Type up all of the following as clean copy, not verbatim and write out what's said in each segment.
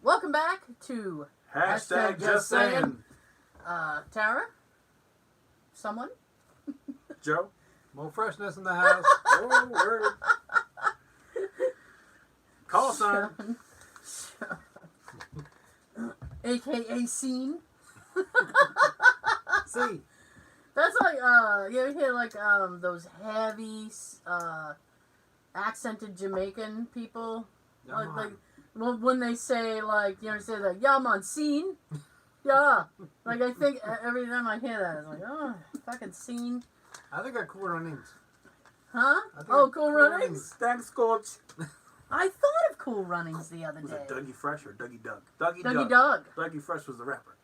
Welcome back to Hashtag Just Sayin. Tara? Someone? Joe? More freshness in the house. Oh, word. Call sign. AKA Scene. See. That's like, you ever hear like, those heavy, accented Jamaican people? Like, well, when they say, like, you know, say that, yeah, man, Scene. Yeah. Like, I think every time I hear that, it's like, oh, fucking Scene. I think I cool runnings. Huh? Oh, Cool Runnings? Thanks, Coach. I thought of Cool Runnings the other Was day. it Dougie Fresh or Dougie Doug? Dougie Doug. Dougie Fresh was the rapper.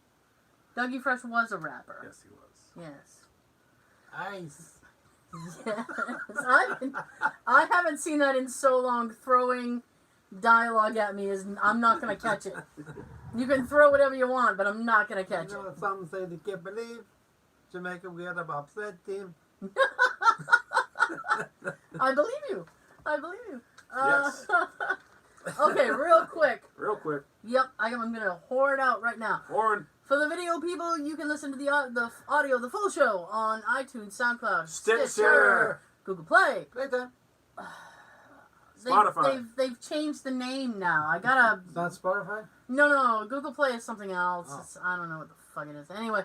Dougie Fresh was a rapper. Yes, he was. Yes. Ice. Yes. I haven't seen that in so long. Throwing dialogue at me is I'm not gonna catch it. You can throw whatever you want, but I'm not gonna catch You know it. what some say they can't believe? Jamaica, we had a bobsled team. I believe you. I believe you. Yes. Okay, real quick. Real quick. Yep, I'm gonna whore it out right now. Warren. For the video people, you can listen to the audio of the full show on iTunes, SoundCloud, Stitcher, Google Play. Playtime. Spotify. They've changed the name now. I gotta. It's not Spotify? No. Google Play is something else. Oh. I don't know what the fuck it is. Anyway.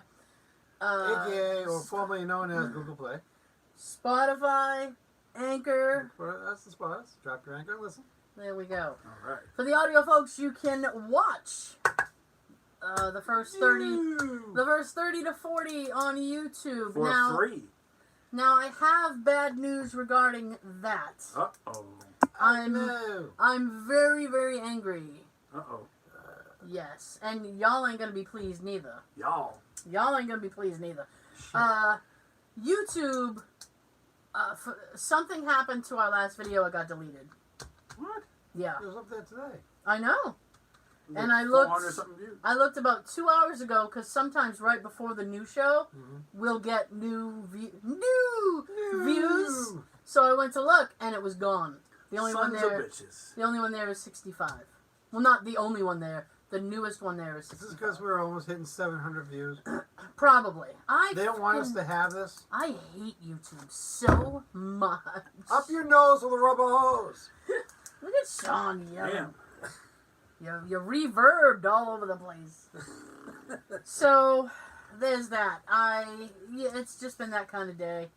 AKA, or formerly known as Google Play. Spotify, Anchor. That's the spot. Drop your anchor and listen. There we go. All right. For the audio folks, you can watch the first 30 to 40 on YouTube. For free. Now I have bad news regarding that. Uh-oh. I'm very, very angry. Uh-oh. Yes, and y'all ain't gonna be pleased neither. Y'all ain't gonna be pleased neither. YouTube, something happened to our last video. It got deleted. What? Yeah, It was up there today. I know. Like And I looked. 400-something views. I looked about 2 hours ago because sometimes right before the new show, we'll get new views. So I went to look, and it was gone. The only one Sons of there. bitches. The only one there is 65. Well, not the only one there. The newest one there is 65. This is because we're almost hitting 700 views. Probably. They don't want us to have this. I hate YouTube so much. Up your nose with a rubber hose. Look at Sean. Damn. You're reverbed all over the place. So, there's that. It's just been that kind of day.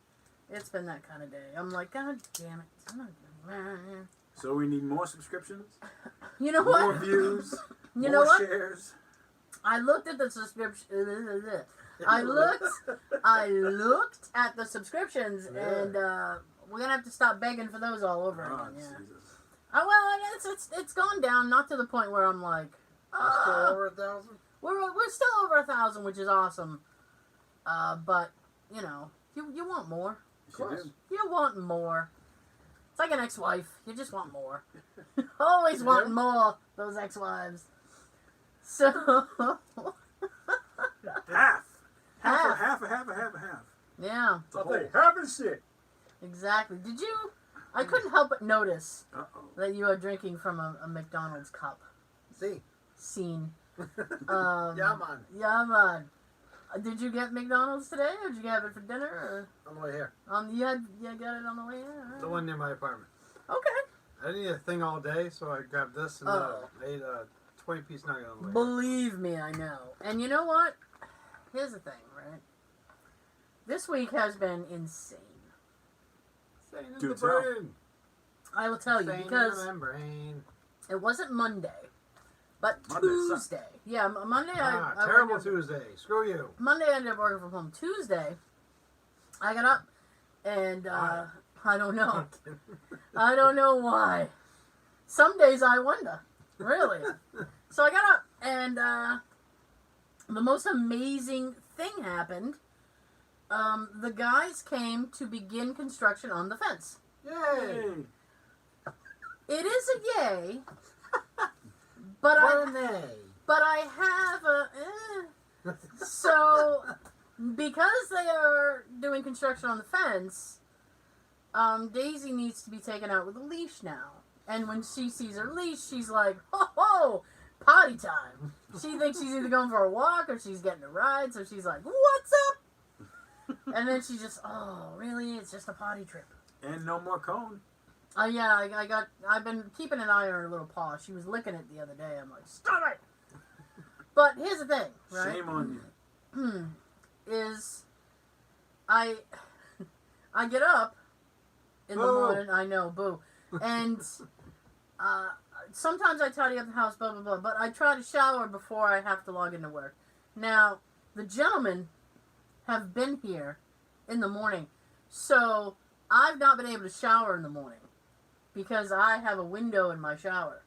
It's been that kind of day. I'm like, God damn it. So we need more subscriptions? You know More what? views? You more know what? shares? I looked at the subscription. I looked at the subscriptions, and we're gonna have to stop begging for those all over Oh, again. Yeah. Jesus. Well, it's gone down, not to the point where I'm like, We're still over 1,000. we're still over 1,000, which is awesome. But you know, you want more. Yes, you do. You want more. It's like an ex-wife. You just want more. Always want more. Those ex-wives. So Half. Half. Half. yeah, It's a whole. Half and shit. exactly. Did you? I couldn't help but notice Uh-oh. that you are drinking from a McDonald's cup. See? Scene. Yeah, man. Yeah, man. Did you get McDonald's today, or did you have it for dinner? Or On the way here. you got it on the way in? The one near my apartment. Okay. I didn't eat a thing all day, so I grabbed this and I ate a 20-piece nugget on the way. Believe me, I know. And you know what? Here's the thing, right? This week has been insane. Sane in Do the tell. brain. I will tell you, Sane because in the brain. it wasn't Monday, but Monday Tuesday. Yeah, Monday I Terrible ended up- Tuesday. Screw you. Monday I ended up working from home. Tuesday, I got up, and Why? I don't know. I don't know why. Some days I wonder. Really. So I got up, and the most amazing thing happened. The guys came to begin construction on the fence. Yay. It is a yay, but I have a so because they are doing construction on the fence. Daisy needs to be taken out with a leash now, and when she sees her leash, she's like, "Ho ho, potty time. She thinks she's either going for a walk or she's getting a ride, so she's like, what's up? And then she just, oh, really? It's just a potty trip. And no more cone. Yeah, I've been keeping an eye on her little paw. She was licking it the other day. I'm like, stop it! But here's the thing, right? Shame on you. Is I get up in the morning. I know, boo. And sometimes I tidy up the house, blah, blah, blah. But I try to shower before I have to log into work. Now, the gentlemen have been here in the morning. So I've not been able to shower in the morning because I have a window in my shower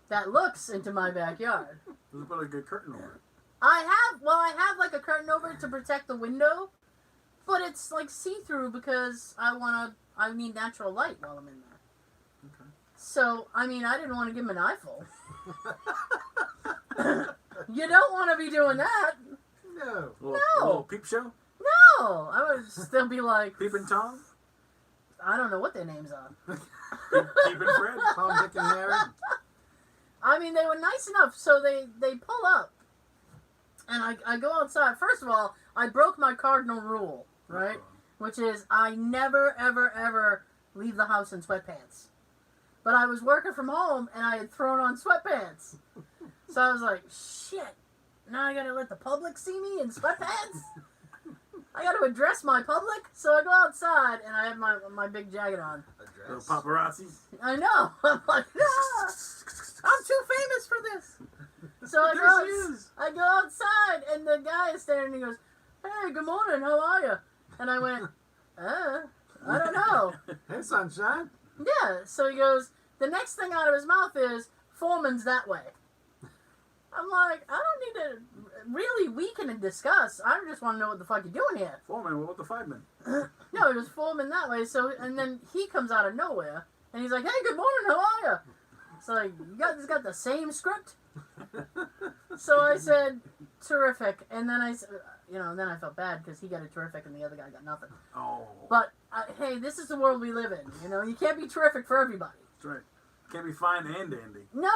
that looks into my backyard. Let's put a good curtain over it. I have like a curtain over it to protect the window, but it's like see-through because I need natural light while I'm in there. Okay. So, I mean, I didn't want to give him an eyeful. You don't want to be doing that. No. A No. little peep show? No, I would still be like, Peeping Tom? I don't know what their names are. Peeping Fred? Tom, Dick, and Harry. I mean, they were nice enough, so they pull up. And I go outside. First of all, I broke my cardinal rule, right? Which is I never, ever, ever leave the house in sweatpants. But I was working from home, and I had thrown on sweatpants. So I was like, shit, now I gotta let the public see me in sweatpants? I gotta address my public? So I go outside, and I have my big jacket on. Little paparazzi? I know. I'm like, ah, I'm too famous for this. So I go outside, and the guy is standing, and he goes, hey, good morning, how are you? And I went, I don't know. Hey, sunshine. Yeah, so he goes, the next thing out of his mouth is, foreman's that way. I'm like, I don't need to really weaken and discuss. I just want to know what the fuck you're doing here. Foreman, what about the fireman? No, it was foreman that way, so, and then he comes out of nowhere, and he's like, hey, good morning, how are you? It's like, you guys got the same script? So I said, terrific, and then then I felt bad because he got a terrific and the other guy got nothing. Oh. But, hey, this is the world we live in, you can't be terrific for everybody. That's right. Can't be fine and dandy. No,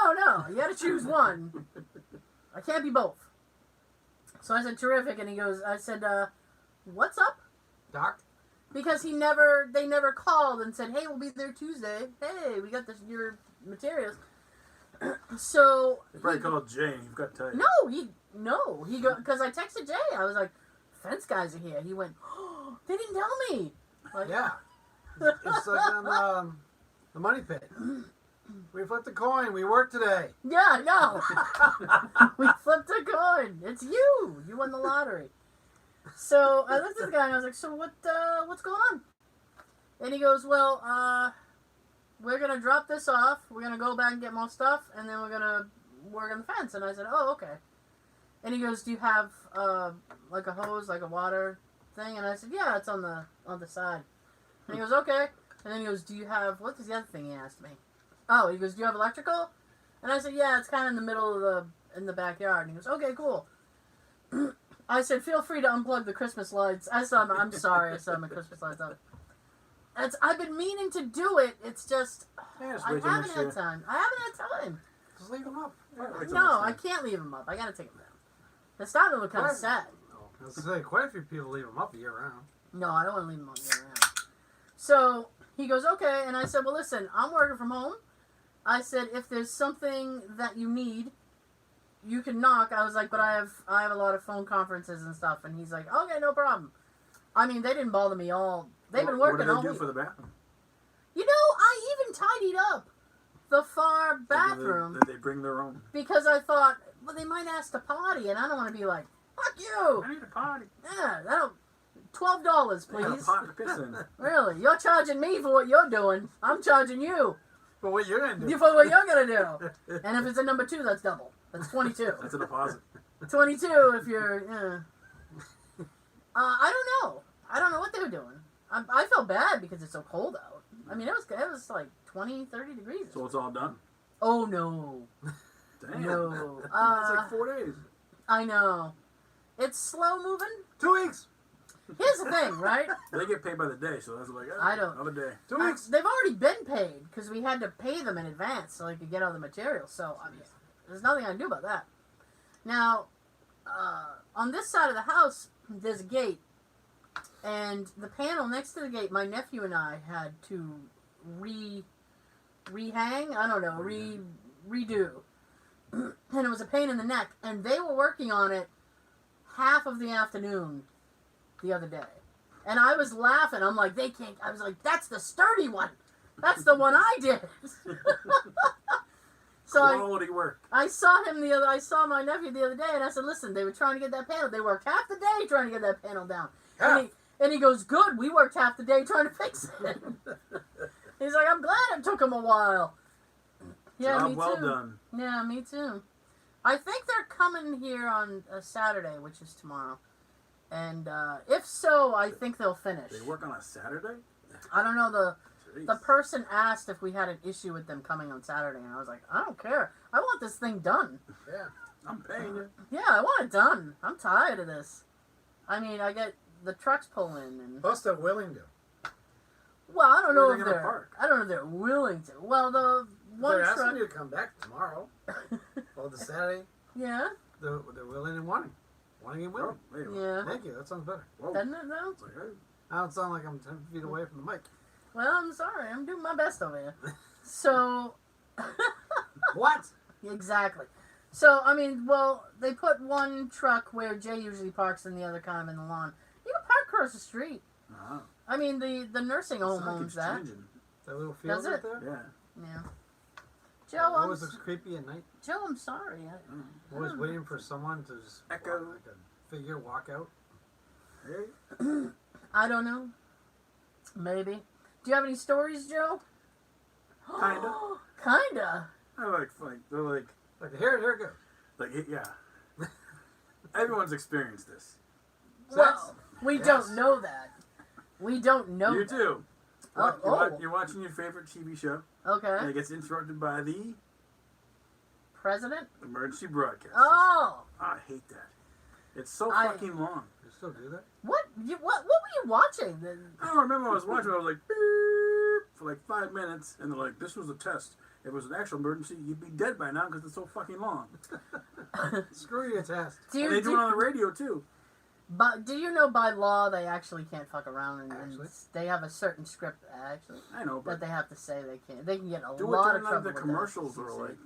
you gotta choose one. I can't be both. So I said, terrific, and I said, what's up? Doc? Because they never called and said, hey, we'll be there Tuesday. Hey, we got your materials. So They probably called Jay and you've got to tell you. because I texted Jay. I was like, fence guys are here. He went, oh, they didn't tell me. Like, Yeah. It's like on the money pit. We flipped a coin. We worked today. yeah, I know. We flipped a coin. It's you. You won the lottery. So I looked at the guy and I was like, so what's going on? And he goes, well, we're going to drop this off. We're going to go back and get more stuff. And then we're going to work on the fence. And I said, oh, okay. And he goes, do you have like a hose, like a water thing? And I said, yeah, it's on the side. And he goes, okay. And then he goes, do you have, what was the other thing he asked me? Oh, he goes, do you have electrical? And I said, yeah, it's kind of in the middle of in the backyard. And he goes, okay, cool. I said, feel free to unplug the Christmas lights. I'm sorry, I saw my Christmas lights up. I've been meaning to do it. It's just, Yeah, just I wait till haven't next had year. time. I haven't had time. Just leave them up. Yeah, wait till No, I next time. can't leave them up. I gotta take them down. It's starting to look kind of What? sad. I was gonna say, quite a few people leave them up year round. No, I don't want to leave them up year round. So he goes, okay, and I said, well, listen, I'm working from home. I said, if there's something that you need, you can knock. I was like, but I have a lot of phone conferences and stuff. And he's like, okay, no problem. I mean, they didn't bother me all. They've been working all What did they do week. for the bathroom? I even tidied up the far bathroom Did they bring their own? because I thought, well, they might ask to potty, and I don't want to be like, fuck you. I need a potty. Yeah, $12, I got a please. pot to piss in. Really? You're charging me for what you're doing. I'm charging you But what you're gonna do? for what you're going to do. And if it's a number 2, that's double. That's 22. That's a deposit. 22 if you're, I don't know. I don't know what they were doing. I felt bad because it's so cold out. I mean, it was like 20, 30 degrees. So it's all done. Oh, no. Damn. No. That's like 4 days. I know. It's slow moving. 2 weeks. Here's the thing, right? They get paid by the day, so that's like I don't- another day. 2 weeks. They've already been paid because we had to pay them in advance so they could get all the materials. So, I mean, There's nothing I can do about that. Now, on this side of the house, there's a gate. And the panel next to the gate, my nephew and I had to rehang? I don't know, redo. And it was a pain in the neck. And they were working on it half of the afternoon the other day. And I was laughing. I'm like, they can't. I was like, that's the sturdy one. That's the one I did. So Quality work. I saw my nephew the other day, and I said, listen, they were trying to get that panel. They worked half the day trying to get that panel down. And he goes, good, we worked half the day trying to fix it. He's like, I'm glad it took him a while. Yeah, Job me well too. done. Yeah, me too. I think they're coming here on a Saturday, which is tomorrow. And if so, I think they'll finish. They work on a Saturday? I don't know. The Jeez. person asked if we had an issue with them coming on Saturday, and I was like, I don't care. I want this thing done. Yeah. I'm paying you. Yeah, I want it done. I'm tired of this. I mean, I get the trucks pull in, and Plus, they're willing to. well, I don't know Where are if they gonna they're. park? I don't know if they're willing to. Well, the one They're truck. asking you to come back tomorrow. Or the Saturday. Yeah, They're willing and wanting. Wanting and willing. Oh, wait a minute. yeah. Thank you. That sounds better. Whoa. Doesn't it though? It's like, hey, I don't sound like I'm 10 feet away from the mic. Well, I'm sorry. I'm doing my best over here. So. What? Exactly. So, I mean, well, they put one truck where Jay usually parks and the other kind of in the lawn. You can park across the street. uh-huh. I mean, the nursing home It's like owns it's that. changing. That little field Does right it? there? Yeah. Yeah. Joe, Always looks creepy at night. Joe, I'm sorry. Always waiting for someone to just Echo. like a figure walk out. Hey. I don't know. Maybe. Do you have any stories, Joe? Kinda. Kinda. I they're like, Here it goes. yeah. Everyone's experienced this. Well, we Yes. don't know that. We don't know You that. do. Oh, You're watching your favorite TV show, and okay. it gets interrupted by the President? emergency broadcast. Oh. I hate that. It's so I- fucking long. You still do that? What were you watching? I don't remember. I was watching. I was like, beep, for like 5 minutes, and they're like, "This was a test. If it was an actual emergency, you'd be dead by now because it's so fucking long." Screw your test. Do And they do it on the radio too. But do you know by law they actually can't fuck around and Actually? they have a certain script actually I know, that but they have to say they can't. They can get a do it lot during of like trouble the with commercials that. or like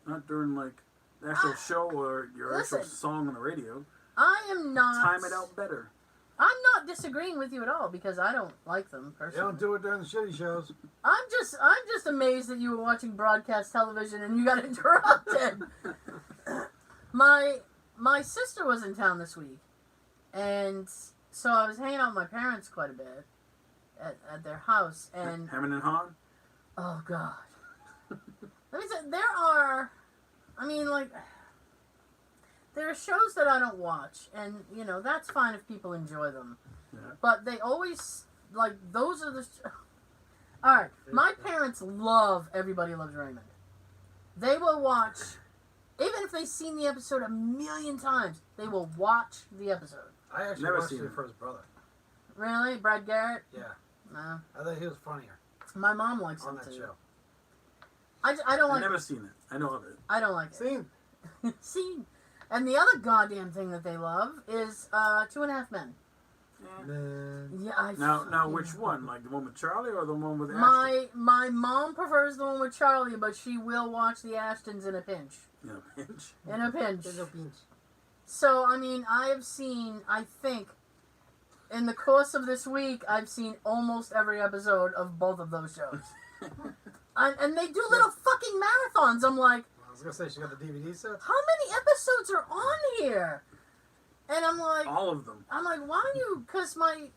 not during like the actual show or your actual Listen. song on the radio. I am not. Time it out better. I'm not disagreeing with you at all because I don't like them You personally. don't do it during the shitty shows. I'm just amazed that you were watching broadcast television and you got interrupted. My sister was in town this week, and so I was hanging out with my parents quite a bit at their house, and Hammond and Hahn. oh god, let me say there are, I mean like. There are shows that I don't watch, and, you know, that's fine if people enjoy them. Yeah. But they always, like, those are the... Alright, my parents love Everybody Loves Raymond. They will watch, even if they've seen the episode a million times, they will watch the episode. I actually Never watched seen it it. for his brother. Really? Brad Garrett? Yeah. No. I thought he was funnier My mom likes on him, that too. show. I don't I've like never seen it. I know of it. I don't like it. Scene. See? And the other goddamn thing that they love is 2.5 Men. Yeah, I Now, fucking- which one? Like the one with Charlie or the one with Ashton? My mom prefers the one with Charlie, but she will watch the Ashtons in a pinch. In a pinch. In a pinch. There's no beans. So, I mean, I have seen, I think, in the course of this week, I've seen almost every episode of both of those shows. And they do little fucking marathons. I'm like, I was going to say, she got the DVD sets. how many episodes are on here? And I'm like, All of them. why don't you, because my,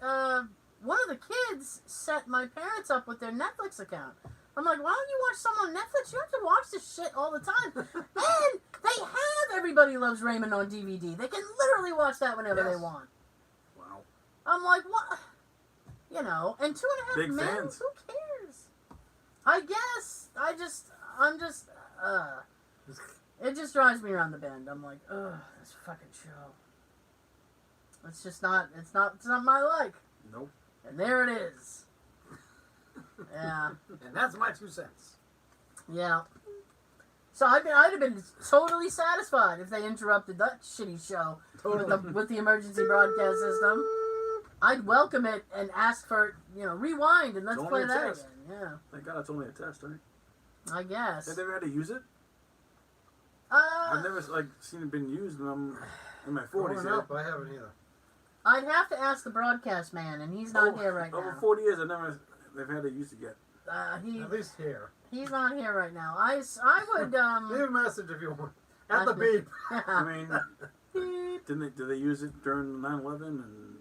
one of the kids set my parents up with their Netflix account. I'm like, why don't you watch some on Netflix? You have to watch this shit all the time. And they have Everybody Loves Raymond on DVD. They can literally watch that whenever Yes. they want. Wow. I'm like, what? You know, and 2.5 Big Men, fans. who cares? I guess, I'm just, it just drives me around the bend. I'm like, ugh, this fucking show. It's not my like. Nope. And there it is. Yeah. And that's my 2 cents. Yeah. So I'd have been totally satisfied if they interrupted that shitty show with the emergency broadcast system. I'd welcome it and ask for, rewind and let's It's play only a that test. again. Yeah, Thank God it's only a test, right? I guess. Have they ever had to use it? Uh, I've never seen it been used, and I'm in my 40s. Growing up, I haven't either. I'd have to ask the broadcast man, and he's not here right Over now. 40 years, they've had to use it yet. At least here. He's not here right now. I would Leave a message if you want. At the beep. I mean, did they use it during 9/11? And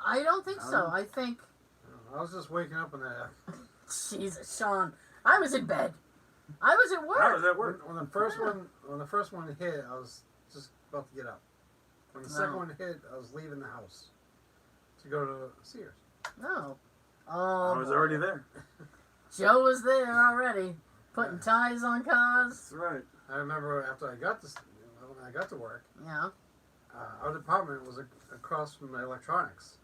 I don't think so. I think I was just waking up in that. Jesus, Sean. I was in bed. I was at work. how does that work? When the first one hit, I was just about to get up. When the second one hit, I was leaving the house to go to Sears. No. Oh, I was boy. already there. Joe was there already, putting ties on cars. That's right. I remember after when I got to work, Yeah. our department was across from the electronics.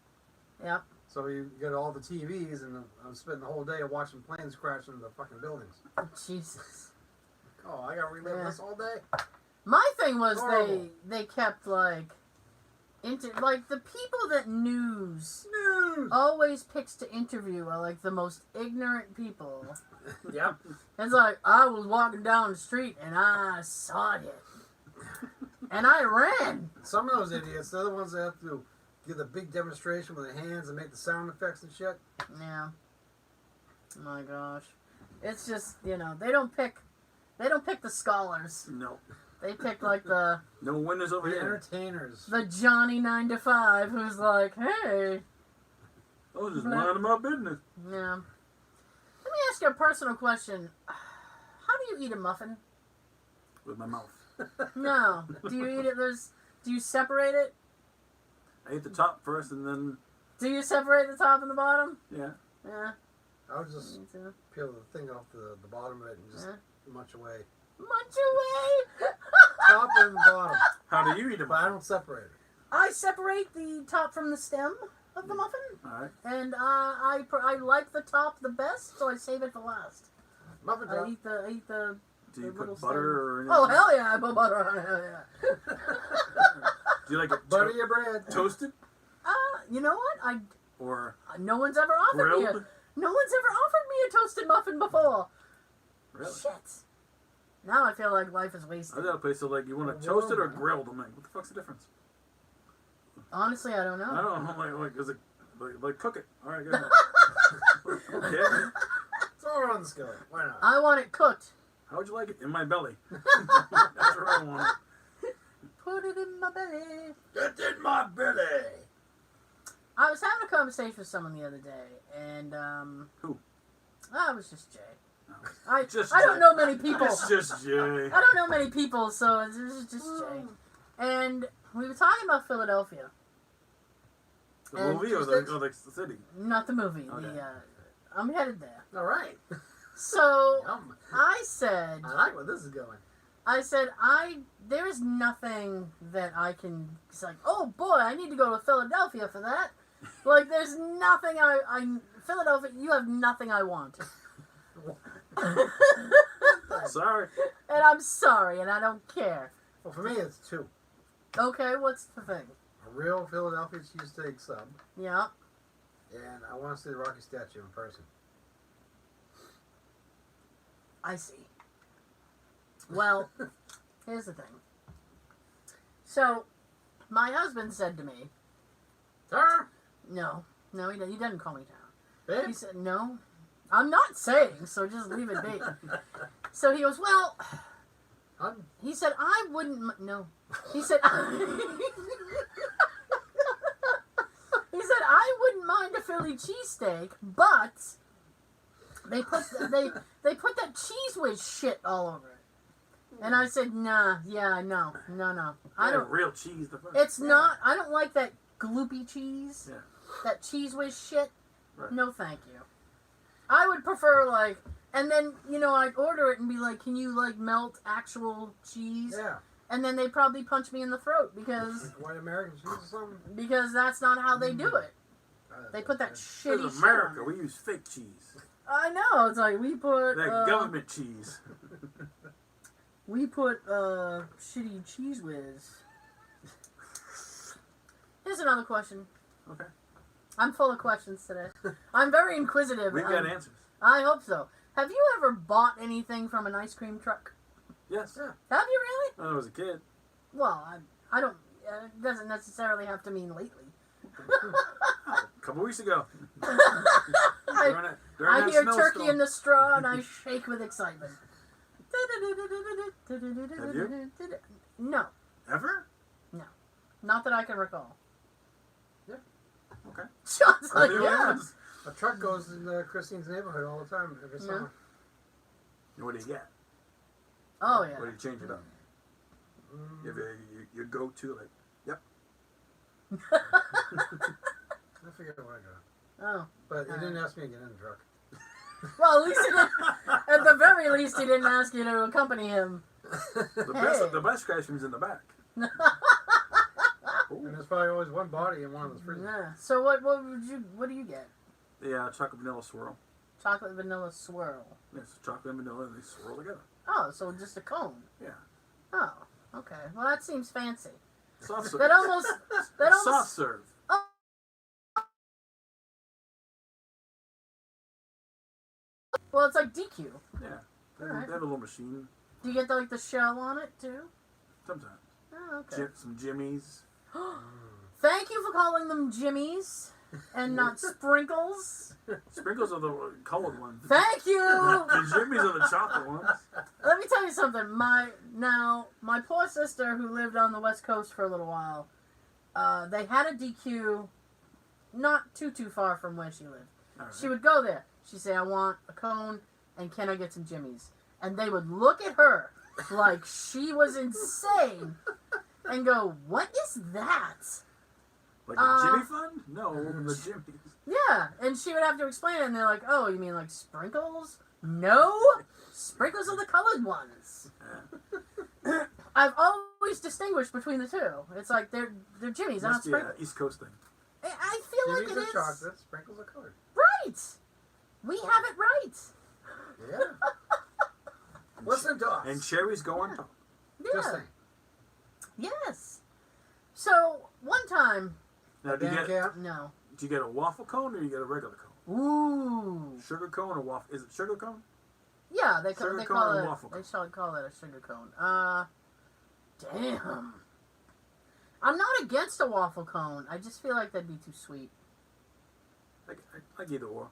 Yeah. So you get all the TVs, and I'm spending the whole day watching planes crash into the fucking buildings. Jesus. Oh, I got to relive this all day. My thing was Horrible. they kept the people that news News. always picks to interview are like the most ignorant people. Yep. It's like, I was walking down the street and I saw it. And I ran. Some of those idiots, they're the ones that have to give the big demonstration with their hands and make the sound effects and shit. Yeah. My gosh. It's just, they don't pick the scholars. No. They pick like the No winners over The here. entertainers. Johnny 9 to 5 who's like, hey. I was just minding my business. Yeah. Let me ask you a personal question. How do you eat a muffin? With my mouth. No. Do you eat it? Do you separate it? I ate the top first, and then Do you separate the top and the bottom? yeah. Yeah. I would just Me too. peel the thing off the bottom of it and just munch away. Munch away. Top and the bottom. How do you eat a But I muffin? don't separate it. I separate the top from the stem of the muffin, All right. and I like the top the best, so I save it for last. Muffin I top. eat the Do you the little put butter or anything? Oh hell yeah! I put butter on it. Hell yeah. Do you like it Butter your bread. toasted You know what? or No one's ever offered me grilled? no one's ever offered me a toasted muffin before. Really? Shit. Now I feel like life is I wasted. was at a place so like you want it toasted or grilled? I'm like, what the fuck's the difference? Honestly, I don't know. I don't know. I'm like is it like cook it? All right, good. Okay. Throw it on the skillet. Why not? I want it cooked. How would you like it? In my belly. That's where I want it. Put it in my belly. Get in my belly. I was having a conversation with someone the other day, and Who? it was just Jay. No. Just I don't Jay. know many people. It's just Jay. I don't know many people, so it was just Jay. And we were talking about Philadelphia. The And movie or the city? Not the movie. Okay. I'm headed there. All right. So Yum. I said, I like where this is going. there is nothing that I can. It's like, oh boy, I need to go to Philadelphia for that. Like, there's nothing Philadelphia. You have nothing I want. Sorry. And I'm sorry, and I don't care. Well, for me, it's two. Okay, what's the thing? A real Philadelphia cheesesteak sub, Yeah. and I want to see the Rocky statue in person. I see. Well, here's the thing. So, my husband said to me, Sir? no, he doesn't call me Tara. Babe? He said, no, I'm not saying, so just leave it be. So he goes, well, Hun? he said, I wouldn't, no. He said, I wouldn't mind a Philly cheesesteak, but they put that cheese whiz shit all over it. And I said, nah, yeah, no. I don't. Real cheese. It's not. I don't like that gloopy cheese. Yeah. That cheese whiz shit. Right. No, thank you. I would prefer and then I'd order it and be like, can you melt actual cheese? Yeah. And then they'd probably punch me in the throat because White American cheese or something? that's not how they do it. They put that shitty This is shit on America. it. We use fake cheese. I know. It's like we put That government cheese. We put shitty cheese whiz. Here's another question. Okay. I'm full of questions today. I'm very inquisitive. We've got answers. I hope so. Have you ever bought anything from an ice cream truck? Yes. Yeah. Have you really? When I was a kid. Well, I don't. It doesn't necessarily have to mean lately. A couple weeks ago. I during hear that turkey snowstorm. in the straw and I shake with excitement. Have you? No, Ever? not that I can recall. Okay. John's like, There yeah. was. A truck goes in Christine's neighborhood all the time every summer. What do you get? Oh yeah. What do you change it up? You have your go-to, like, yep. I forget what I got. Oh. But he didn't ask me to get in the truck. Well, at least he didn't. At the very least, he didn't ask you to accompany him. The best ice cream's in the back. And there's probably always one body in one of those freezers. Yeah. So what do you get? The chocolate vanilla swirl. Chocolate vanilla swirl. Yes, chocolate and vanilla, they swirl together. Oh, so just a cone. Yeah. Oh, okay. Well, that seems fancy. Soft serve. That almost. Soft serve. Well, it's like DQ. Yeah. They Alright. have a little machine Do you get the shell on it too? sometimes. Oh, okay. Some jimmies. Thank you for calling them jimmies and not sprinkles. Sprinkles are the colored ones. Thank you. The jimmies are the chocolate ones. Let me tell you something. My poor sister who lived on the West Coast for a little while, they had a DQ not too far from where she lived. Alright. She would go there. She'd say, I want a cone and can I get some jimmies? And they would look at her like she was insane and go, what is that? Like a Jimmy Fund? No, the jimmies. Yeah, and she would have to explain it, and they're like, oh, you mean like sprinkles? No, sprinkles are the colored ones. Yeah. I've always distinguished between the two. It's like they're jimmies, they're not Must be an sprinkles. East Coast thing. I feel like Jimmy's it are is. chocolate, sprinkles are colored. Right. We have it right. Yeah. Listen to us. And cherries go on top. Just Yeah. saying. Yes. So one time, Now, do no. you get a waffle cone or you get a regular cone? Ooh. Sugar cone or waffle? Is it sugar cone? Yeah, they Sugar they cone call or it. waffle They cone? shall call it a sugar cone. Damn. I'm not against a waffle cone. I just feel like that'd be too sweet. Like either or.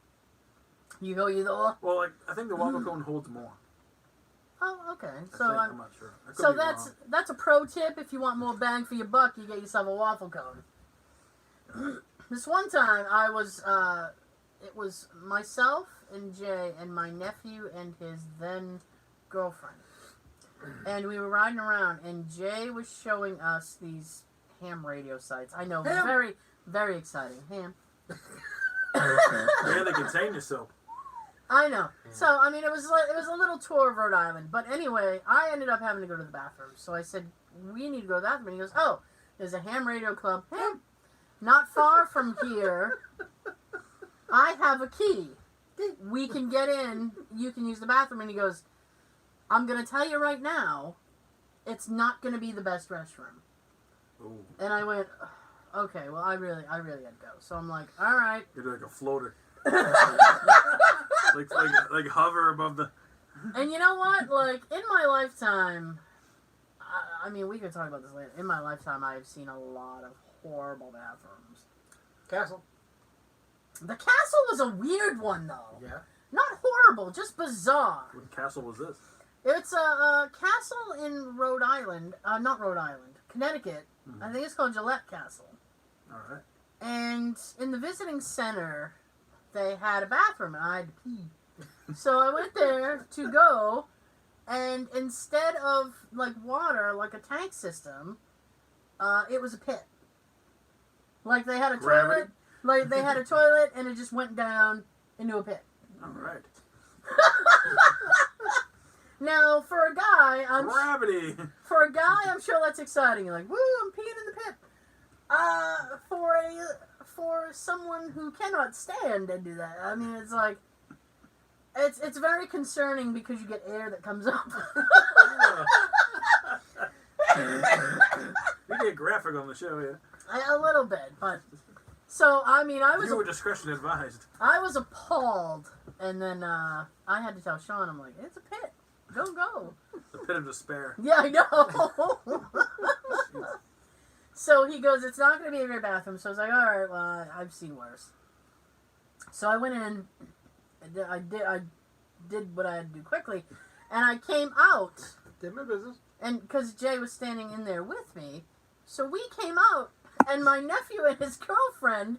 You go either or. Well, I think the waffle cone holds more. Oh, okay. I So think, I'm I'm not sure. I could So be that's a pro tip. If you want more bang for your buck, you get yourself a waffle cone. This one time, it was myself and Jay and my nephew and his then girlfriend, and we were riding around, and Jay was showing us these ham radio sites. I know, Ham. very, very exciting. Ham. Yeah, they contain yourself. I know. So I mean, it was a little tour of Rhode Island. But anyway, I ended up having to go to the bathroom. So I said, "We need to go to the bathroom." And he goes, "Oh, there's a ham radio club, ham, not far from here. I have a key. We can get in. You can use the bathroom." And he goes, "I'm gonna tell you right now, it's not gonna be the best restroom." Ooh. And I went, "Okay, well, I really had to go." So I'm like, "All right." You're like a floater. like hover above the. And you know what? Like, in my lifetime, I mean, we could talk about this later. In my lifetime, I've seen a lot of horrible bathrooms. Castle. The castle was a weird one, though. Yeah. Not horrible, just bizarre. What castle was this? It's a castle in Rhode Island. Not Rhode Island. Connecticut. Mm-hmm. I think it's called Gillette Castle. All right. And in the visiting center, they had a bathroom, and I had to pee. So I went there to go, and instead of, like, water, like a tank system, it was a pit. Like, they had a Gravity? toilet. Like, they had a toilet, and it just went down into a pit. All right. Now, for a guy, Gravity. I'm sure that's exciting. You're like, woo, I'm peeing in the pit. For someone who cannot stand and do that, I mean, it's like, It's very concerning because you get air that comes up. We get graphic on the show, yeah. A little bit, but so I mean, I was Viewer discretion advised. I was appalled, and then I had to tell Sean, I'm like, it's a pit. Don't go. The pit of despair. Yeah, I know. So he goes, it's not going to be a great bathroom. So I was like, all right, well, I've seen worse. So I went in. I did what I had to do quickly, and I came out. Did my business. And because Jay was standing in there with me, so we came out, and my nephew and his girlfriend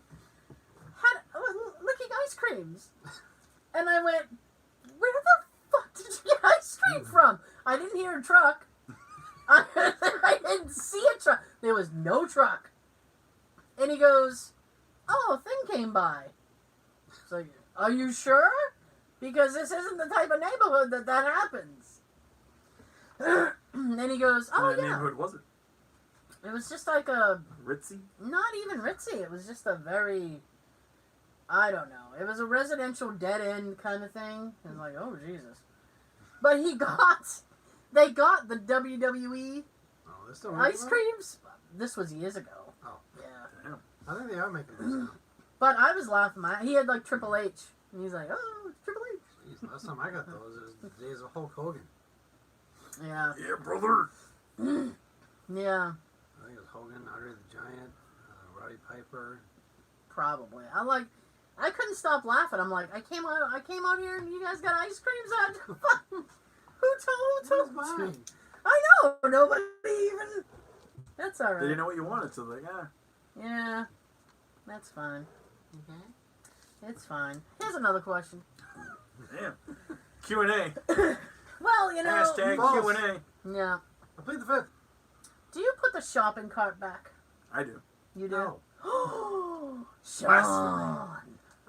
had licking ice creams. And I went, where the fuck did you get ice cream from? I didn't hear a truck. I didn't see a truck. There was no truck. And he goes, oh, a thing came by. It's like, are you sure? Because this isn't the type of neighborhood that happens. And then he goes, oh, What yeah. neighborhood was it? It was just like a, Ritzy? not even ritzy. It was just a very, I don't know. It was a residential dead end kind of thing. It was like, oh, Jesus. But they got the WWE Oh, they're still ice making creams. This was years ago. Oh. Yeah. Damn. them? I think they are making those now. But I was laughing. He had like Triple H. And he's like, oh, it's Triple H. Jeez, last time I got those, it was the days of Hulk Hogan. Yeah. Yeah, brother. Yeah, I think it was Hogan, Andre the Giant, Roddy Piper. probably. I couldn't stop laughing. I'm like, I came out here and you guys got ice creams out. Who told Mine. I know, nobody even. That's all They right. didn't know what you wanted, so like, Yeah, that's fine. It's fine. Here's another question. damn. Q&A. Well, you know. Hashtag False. Q&A. Yeah. I played the fifth. Do you put the shopping cart back? I do. You do. No. Sean. I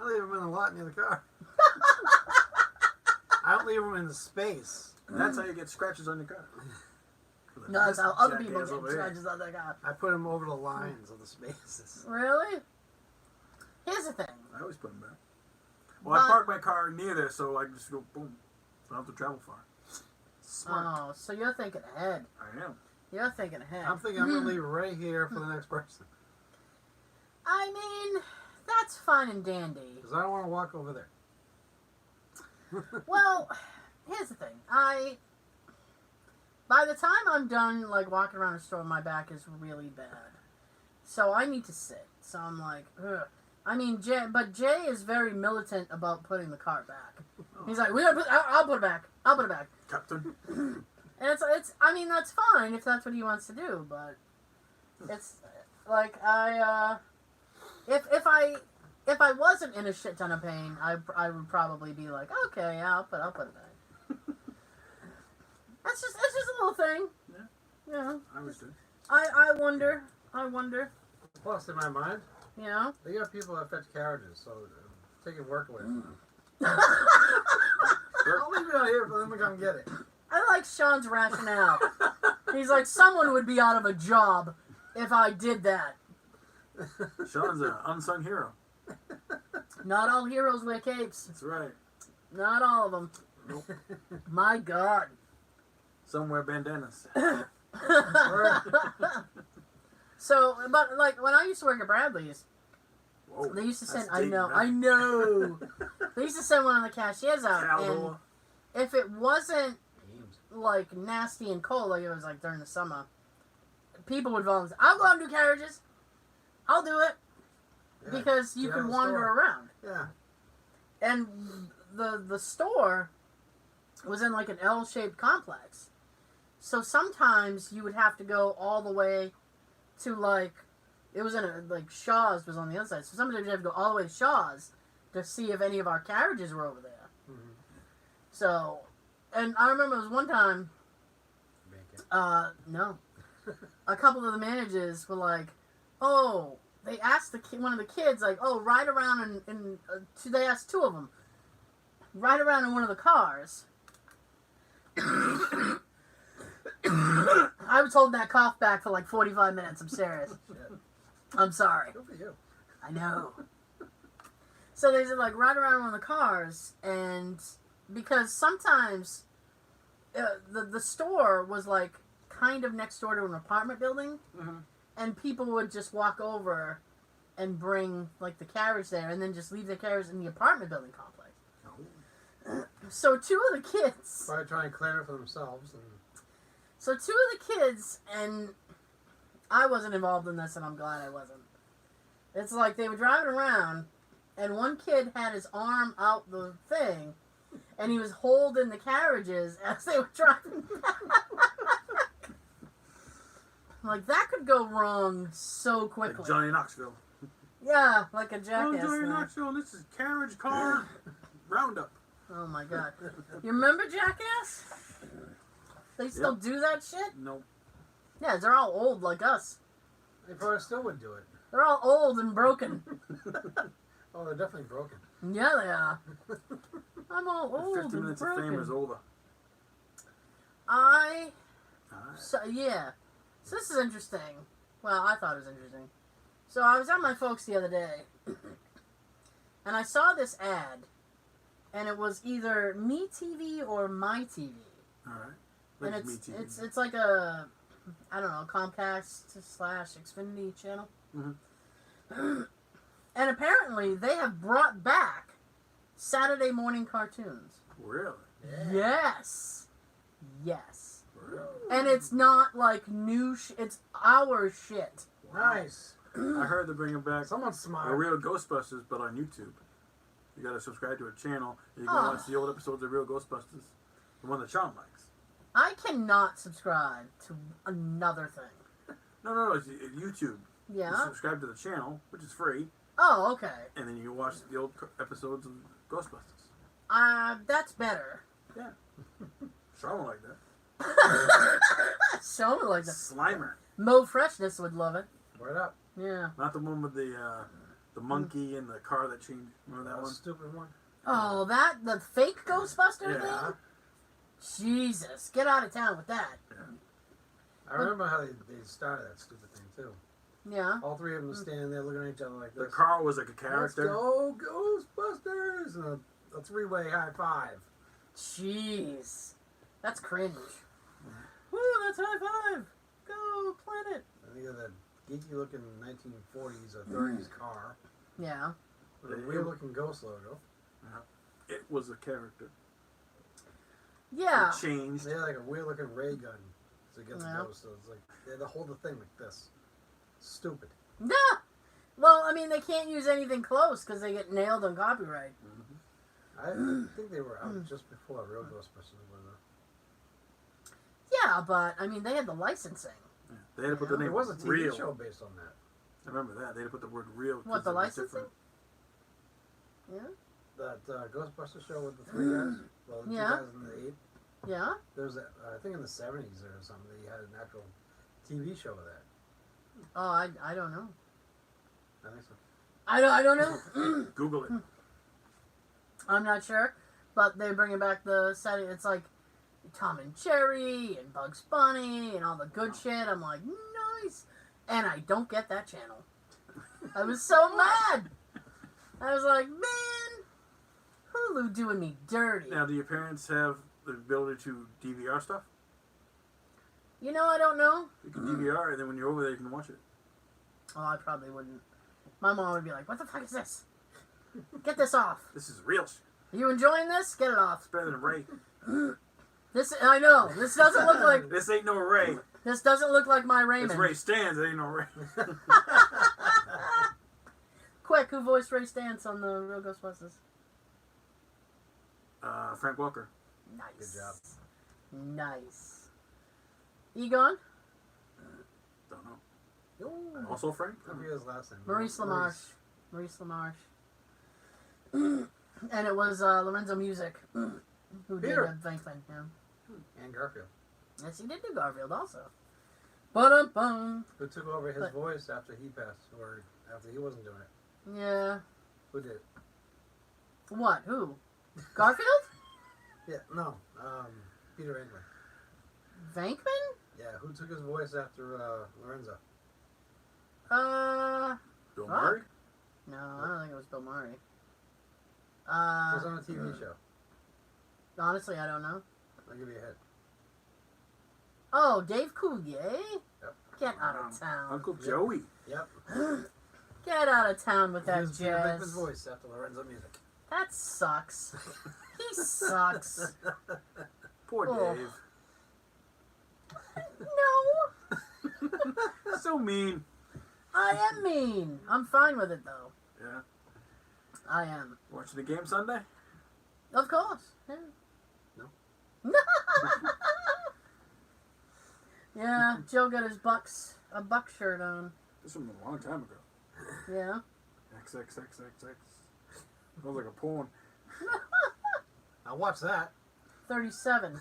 leave them in the lot near the car. I don't leave them in the space. And that's how you get scratches on your car. No, that's how other Jackass people get over here. scratches on their car. I put them over the lines of the spaces. Really? Here's the thing. I always put them back. Well, I But- park my car near there, so I can just go boom. I don't have to travel far. Smart. Oh, so you're thinking ahead. I am. You're thinking ahead. I'm thinking I'm going to leave it right here for the next person. I mean, that's fine and dandy. Because I don't want to walk over there. Well, here's the thing. By the time I'm done, like, walking around the store, my back is really bad. So I need to sit. So I'm like, ugh. I mean, Jay is very militant about putting the cart back. He's like, I'll put it back. I'll put it back. Captain. And it's. I mean, that's fine if that's what he wants to do, but it's like if I wasn't in a shit ton of pain, I would probably be like, okay, yeah, I'll put it back. It's just a little thing. Yeah. You know. I was good. I wonder. Plus, in my mind, You know. they got people that fetch carriages, so taking work away from them. I'll leave it out here for them to come get it. I like Sean's rationale. He's like, someone would be out of a job if I did that. Sean's an unsung hero. Not all heroes wear capes. That's right. Not all of them. Nope. My God. Some wear bandanas. So, but like when I used to work at Bradley's, Whoa. they used to send. That's I deep, know. man. I know. They used to send one of the cashiers out, Caldor. and if it wasn't like nasty and cold, like it was like during the summer, people would volunteer. I'll go out and do carriages. I'll do it Yeah, because you get out can of the wander store. around. Yeah. And the store was in like an L-shaped complex. So sometimes you would have to go all the way to like, it was in a, like Shaw's was on the other side. So sometimes you'd have to go all the way to Shaw's to see if any of our carriages were over there. Mm-hmm. So, and I remember there was one time, no. A couple of the managers were like, oh, they asked one of the kids, like, oh, ride around they asked two of them, ride around in one of the cars. I was holding that cough back for like 45 minutes. I'm serious. I'm sorry. Good for you. I know. So they said, like, ride around in one of the cars, and because sometimes the store was like kind of next door to an apartment building, and people would just walk over and bring like the carriage there, and then just leave their carriage in the apartment building complex. So two of the kids probably try and clear it for themselves. And... So two of the kids, and I wasn't involved in this, and I'm glad I wasn't. It's like they were driving around, and one kid had his arm out the thing, and he was holding the carriages as they were driving back. Like, that could go wrong so quickly. Like Johnny Knoxville. Yeah, like a jackass. Oh, Johnny Knoxville, this is carriage car roundup. Oh my god. You remember Jackass? They still do that shit? Nope. Yeah, they're all old like us. They probably still would do it. They're all old and broken. Oh, they're definitely broken. Yeah, they are. I'm all old 50 and minutes broken. of fame is over. So, yeah. So this is interesting. Well, I thought it was interesting. So I was at my folks the other day, and I saw this ad, and it was either Me TV or My TV. Alright. And it's like a, I don't know, Comcast / Xfinity channel. Mm-hmm. And apparently they have brought back Saturday morning cartoons. Really? Yes. Yes. Really? And it's not like new it's our shit. Nice. I heard they're bringing back Someone's a smart. Real Ghostbusters, but on YouTube. You gotta subscribe to a channel, and you can watch the old episodes of Real Ghostbusters. The one that Sean likes. I cannot subscribe to another thing. No, it's YouTube. Yeah? You subscribe to the channel, which is free, Oh, okay. and then you can watch the old episodes of Ghostbusters. That's better. Yeah. Sean will like that. Someone like that. Slimer. Mo Freshness would love it. Word up. Yeah. Not the one with the monkey and the car that changed. Remember that That one? stupid one. Oh, the fake Ghostbuster Yeah. thing? Jesus, get out of town with that. I remember how they started that stupid thing, too. Yeah. All three of them standing there looking at each other like The this. car was like a Let's character. go, Ghostbusters! And a three-way high five. Jeez. That's cringe. Woo, that's high five. Go, planet. And you got that geeky-looking 1940s or 30s car Yeah. with a weird-looking ghost logo. It was a character. Yeah. It changed. They had like a weird-looking ray gun to get the Yeah. ghost. So it's like they had to hold the thing like this. Stupid. Yeah. Well, I mean, they can't use anything close because they get nailed on copyright. I think they were out just before Real Ghostbusters went out. Yeah, but, I mean, they had the licensing. Yeah. They had to put the There name was a TV real. show based on that. I remember that. They had to put the word real. 'cause What, the it was licensing? different. Yeah? That Ghostbusters show with the three guys. Well, in Yeah. 2008. Yeah? There was, I think in the 70s or something, they had an actual TV show of that. Oh, I don't know. I think so. I don't know. Google it. I'm not sure. But they're bringing back the setting. It's like Tom and Jerry and Bugs Bunny and all the good shit. I'm like, nice. And I don't get that channel. I was so mad. I was like, man, Hulu doing me dirty. Now, do your parents have the ability to DVR stuff? You know, I don't know. You can DVR, and then when you're over there, you can watch it. Oh, I probably wouldn't. My mom would be like, what the fuck is this? Get this off. This is real shit. Are you enjoying this? Get it off. It's better than Ray. This, I know. This doesn't look like, This ain't no Ray. this doesn't look like my Raymond. It's Ray Stans. It ain't no Ray. Quick, who voiced Ray Stantz on the Real Ghostbusters? Frank Welker. Nice. Good job. Nice. Egon? Don't know. Ooh. Also Frank? I forget his last name. Maurice LaMarche. Maurice LaMarche. And it was Lorenzo Music who Peter. did Venkman. Yeah. And Garfield. Yes, he did do Garfield also. Ba-dum-bum. Who took over his But- voice after he passed, or after he wasn't doing it? Yeah. Who did it? What? Who? Garfield? Yeah, no. Peter England. Venkman? Yeah, who took his voice after Lorenzo? Bill Fuck. Murray? No, I don't think it was Bill Murray. It was on a TV show. Honestly, I don't know. I'll give you a hint. Oh, Dave Coulier? Yep. Get out of town. Uncle Joey. Yep. Get out of town with that Here's Peter jazz. Venkman's voice after Lorenzo Music. That sucks. He sucks. Poor Oh. Dave. No. So mean. I am mean. I'm fine with it, though. Yeah. I am. Watching the game Sunday? Of course. Yeah. No. Yeah, Joe got his a Buck shirt on. This was a long time ago. Yeah. XXXXX. Sounds like a porn. I'll watch that. 37.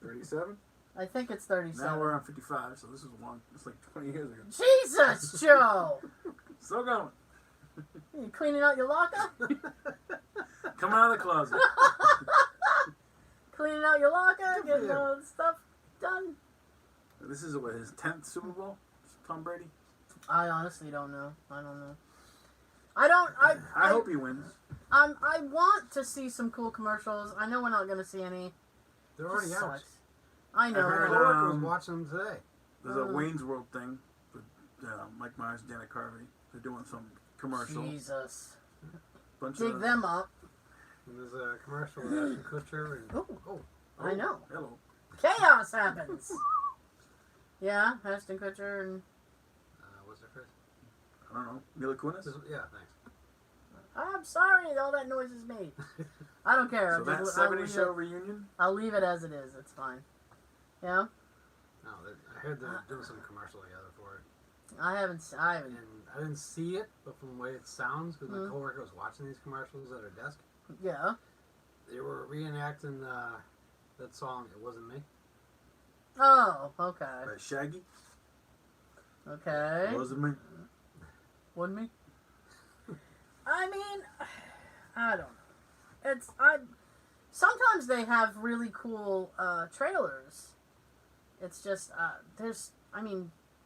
37? I think it's 37. Now we're on 55, so this is long. It's like 20 years ago. Jesus, Joe! Still going. You cleaning out your locker? Coming out of the closet. Cleaning out your locker, Good for getting you. all the stuff done. This is what, his 10th Super Bowl? Tom Brady? I honestly don't know. I don't know. I hope he wins. I want to see some cool commercials. I know we're not going to see any. They're already Just out. sucks. I know. I heard, My coworker was watching them today. There's a Wayne's World thing with Mike Myers and Dana Carvey. They're doing some commercial. Jesus. Bunch Dig of them up. And there's a commercial with Ashton Kutcher and Ooh. I know. Hello. Chaos happens. Yeah, Ashton Kutcher and... what's her face? I don't know. Mila Kunis? Yeah, thanks. I'm sorry, all that noise is me. I don't care. So that I'll 70 leave show it- reunion? I'll leave it as it is. It's fine. Yeah? No, I heard they're doing some commercial together for it. I haven't... And I didn't see it, but from the way it sounds, because Mhm. my coworker was watching these commercials at her desk, Yeah. they were reenacting that song, It Wasn't Me. Oh, okay. By Shaggy? Okay. Wasn't me. Wouldn't me? I mean, I don't know. Sometimes they have really cool trailers. It's just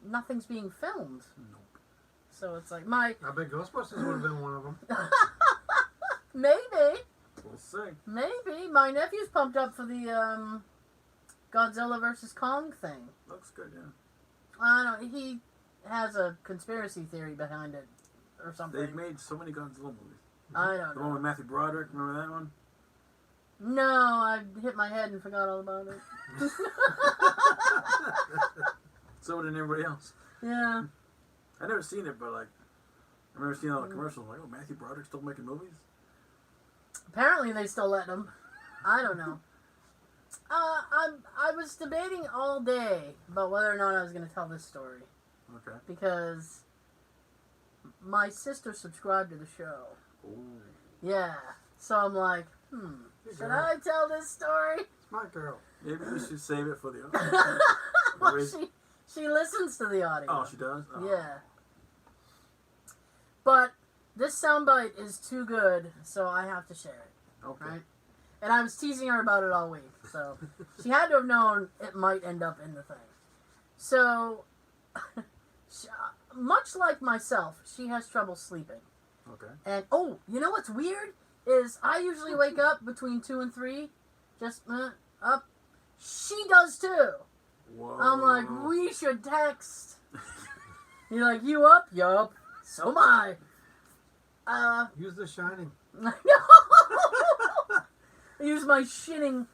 nothing's being filmed. Nope. So it's like I bet Ghostbusters would have been one of them. maybe We'll see. my nephew's pumped up for the Godzilla versus Kong thing. Looks good, yeah. I don't know. He has a conspiracy theory behind it or something. They've made so many Godzilla movies. I don't The one know. with Matthew Broderick, remember that one? No, I hit my head and forgot all about it. So did everybody else. Yeah. I never seen it, but I remember seeing all the commercials. Like, oh, Matthew Broderick's still making movies? Apparently they still let him. I don't know. I was debating all day about whether or not I was going to tell this story Okay. because my sister subscribed to the show. Ooh. Yeah. So I'm like, should I tell this story? Smart girl. Maybe you should save it for the other. Well, she listens to the audio. Oh, she does? Oh. Yeah. But this soundbite is too good, so I have to share it. Okay. Right? And I was teasing her about it all week, so she had to have known it might end up in the thing. So, much like myself, she has trouble sleeping. Okay. And, you know what's weird? Is I usually wake up between 2 and 3, just up. She does too. Whoa. I'm like, we should text. You're like, you up? Yup. So am I. Use The Shining. No! I use my shitting.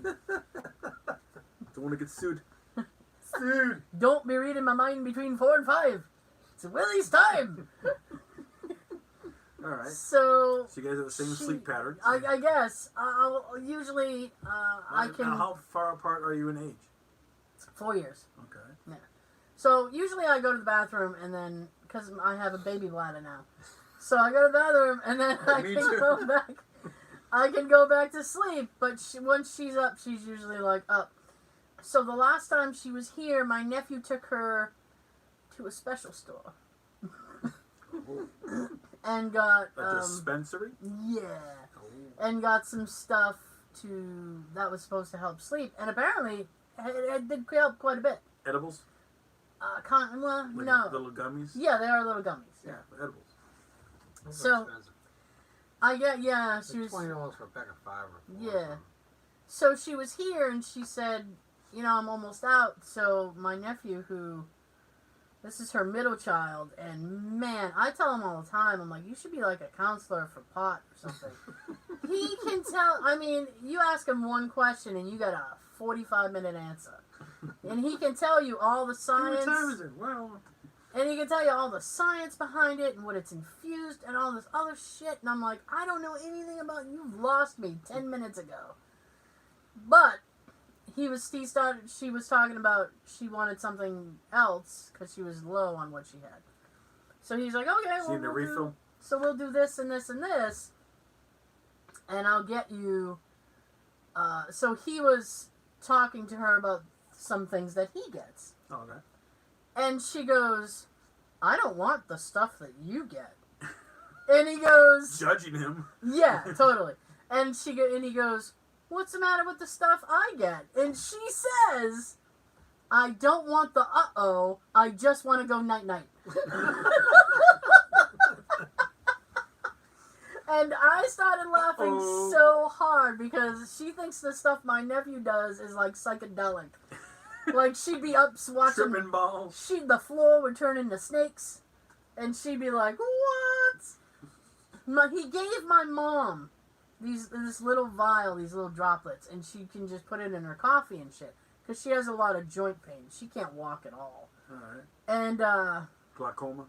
Don't want to get sued. Dude, don't be reading my mind between 4 and 5. It's Willie's time. All right. So So you guys have the same sleep patterns. I guess I'll usually I can Now, how far apart are you in age? 4 years. Okay. So usually I go to the bathroom and then because I have a baby bladder now, so I go to the bathroom and then I Me can too. go back. I can go back to sleep, but once she's up, she's usually like up. So the last time she was here, my nephew took her to a special store and got A dispensary? yeah, and got some stuff that was supposed to help sleep, and apparently it did help quite a bit. Edibles? Well, Like no, little gummies? yeah, they are little gummies. Yeah, edibles. Those So- are expensive. I get It's she was $20 for a pack of 5 or 4. Yeah. So she was here and she said, you know, I'm almost out. So my nephew, this is her middle child, and man, I tell him all the time, I'm like, you should be like a counselor for pot or something. He can tell, I mean, you ask him one question and you got a 45-minute answer. And he can tell you all the science. What time is it? Well... And he can tell you all the science behind it and what it's infused and all this other shit. And I'm like, I don't know anything about it. You've lost me 10 minutes ago. But she was talking about she wanted something else because she was low on what she had. So he's like, okay, well, we'll do this and this and this. And I'll get you. So he was talking to her about some things that he gets. Oh, okay. And she goes, I don't want the stuff that you get. And he goes... Judging him. Yeah, totally. And he goes, what's the matter with the stuff I get? And she says, I don't want the uh-oh, I just want to go night-night. And I started laughing so hard because she thinks the stuff my nephew does is like psychedelic. Like, she'd be up watching... Tripping balls. The floor would turn into snakes. And she'd be like, what? He gave my mom this little vial, these little droplets. And she can just put it in her coffee and shit. Because she has a lot of joint pain. She can't walk at all. Alright. And, Glaucoma?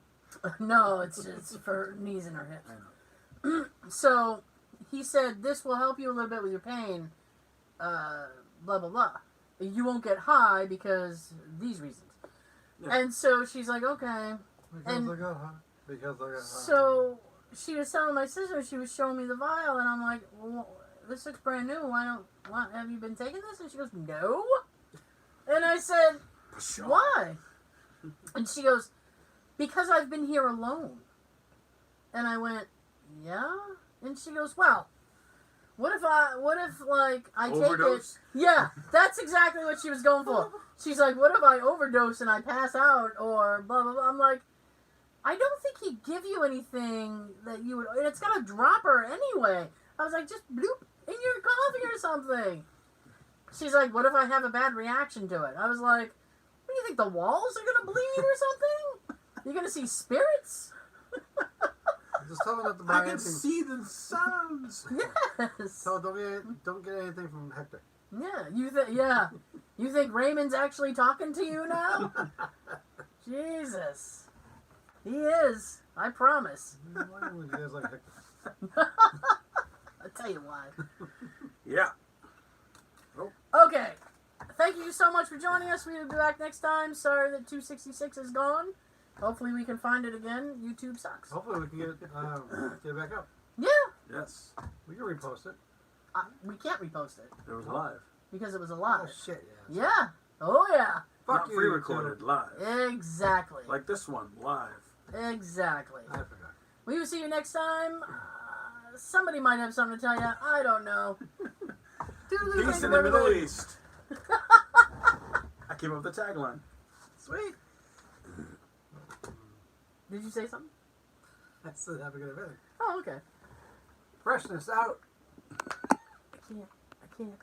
no, it's for her knees and her hips. I know. So, he said, this will help you a little bit with your pain. Blah, blah, blah. You won't get high because these reasons. Yeah. And so she's like, okay. Because I got high. So she was telling my sister, she was showing me the vial, and I'm like, well, this looks brand new. Have you been taking this? And she goes, no. And I said, why? And she goes, because I've been here alone. And I went, yeah? And she goes, well, what if I overdose? Take it? Yeah, that's exactly what she was going for. She's like, what if I overdose and I pass out or blah, blah, blah. I'm like, I don't think he'd give you anything that you would, and it's going to drop her anyway. I was like, just bloop in your coffee or something. She's like, what if I have a bad reaction to it? I was like, what do you think, the walls are going to bleed or something? You're going to see spirits? Just tell them not to buy I anything. can see the sounds. Yes. So don't get anything from Hector. Yeah, you think Raymond's actually talking to you now? Jesus. He is. I promise. Why would you guys like Hector? I'll tell you why. Yeah. Okay. Thank you so much for joining us. We will be back next time. Sorry that 266 is gone. Hopefully we can find it again. YouTube sucks. Hopefully we can get it back up. Yeah. Yes. We can repost it. We can't repost it. It was live. Because it was a live. Oh, shit, yeah. Yeah. Oh, yeah. Fuck Not you, pre-recorded, live. Exactly. Like this one, live. Exactly. I forgot. We will see you next time. Somebody might have something to tell you. I don't know. Peace in the Middle East. I came up with the tagline. Sweet. Did you say something? I said have a good event. Oh, okay. Freshness out. I can't.